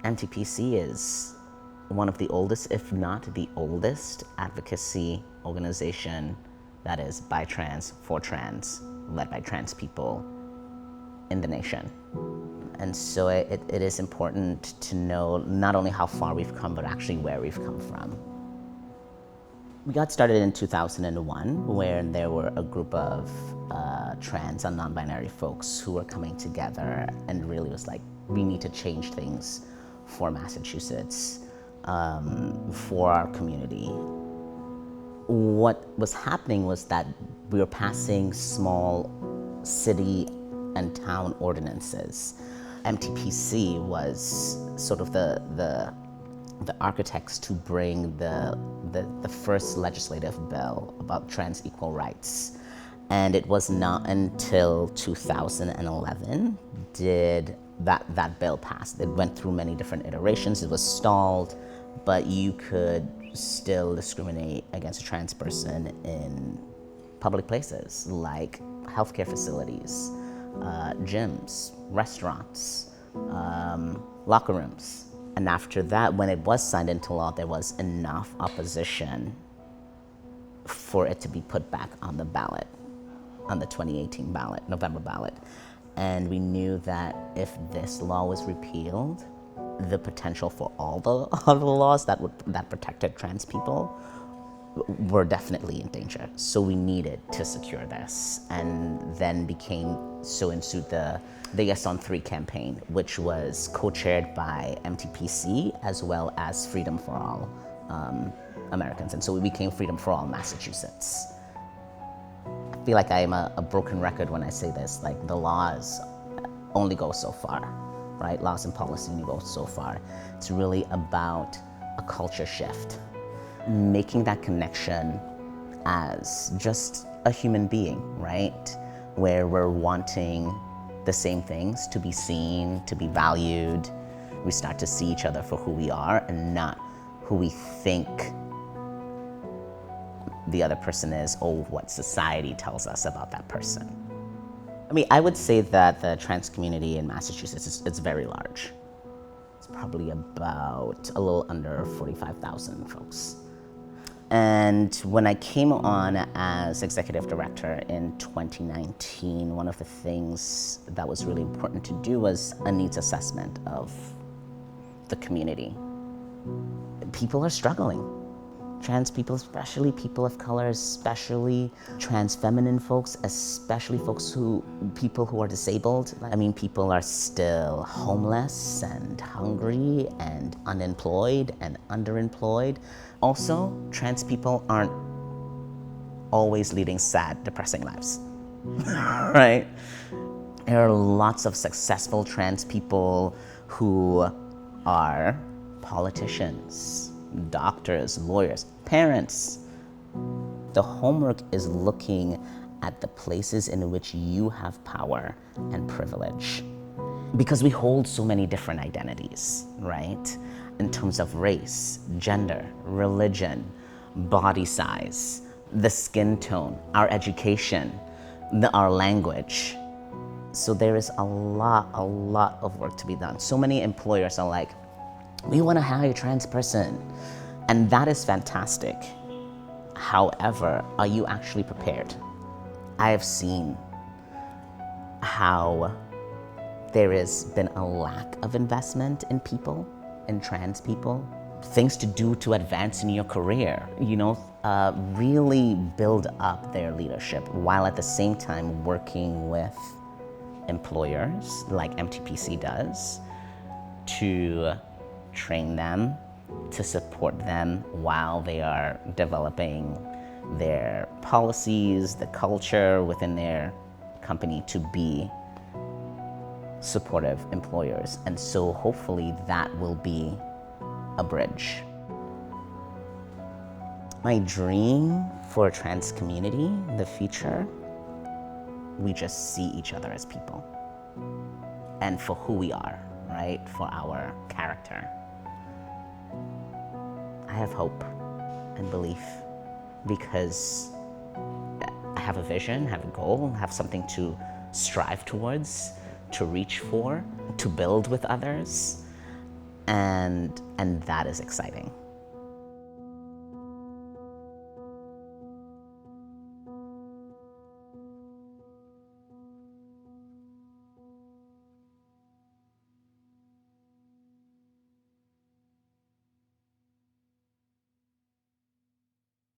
NTPC is one of the oldest, if not the oldest, advocacy organization that is by trans, for trans, led by trans people in the nation. And so it is important to know not only how far we've come, but actually where we've come from. We got started in 2001, where there were a group of trans and non-binary folks who were coming together and really was like, we need to change things for Massachusetts, for our community. What was happening was that we were passing small city and town ordinances. MTPC was sort of the architects to bring the first legislative bill about trans equal rights. And it was not until 2011 did that bill pass. It went through many different iterations. It was stalled, but you could still discriminate against a trans person in public places like healthcare facilities, gyms, restaurants, locker rooms. And after that, when it was signed into law, there was enough opposition for it to be put back on the ballot, on the 2018 ballot, November ballot. And we knew that if this law was repealed, the potential for all the other laws that protected trans people were definitely in danger. So we needed to secure this, and then ensued the Yes on 3 campaign, which was co-chaired by MTPC as well as Freedom for All Americans. And so we became Freedom for All Massachusetts. I feel like I am a broken record when I say this, like the laws only go so far, right? Laws and policy only go so far. It's really about a culture shift, making that connection as just a human being, right? Where we're wanting the same things, to be seen, to be valued. We start to see each other for who we are and not who we think the other person is or what society tells us about that person. I mean, I would say that the trans community in Massachusetts is very large. It's probably about a little under 45,000 folks. And when I came on as executive director in 2019, one of the things that was really important to do was a needs assessment of the community. People are struggling. Trans people, especially people of color, especially trans feminine folks, especially people who are disabled. I mean, people are still homeless and hungry and unemployed and underemployed. Also, trans people aren't always leading sad, depressing lives, right? There are lots of successful trans people who are politicians, doctors, lawyers, parents. The homework is looking at the places in which you have power and privilege. Because we hold so many different identities, right? In terms of race, gender, religion, body size, the skin tone, our education, our language. So there is a lot of work to be done. So many employers are like, we want to hire a trans person. And that is fantastic. However, are you actually prepared? I have seen how there has been a lack of investment in people, in trans people. Things to do to advance in your career, really build up their leadership while at the same time working with employers like MTPC does to train them, to support them while they are developing their policies, the culture within their company to be supportive employers. And so hopefully that will be a bridge. My dream for a trans community in the future, we just see each other as people and for who we are, right? For our character. I have hope and belief because I have a vision, have a goal, have something to strive towards, to reach for, to build with others. and that is exciting.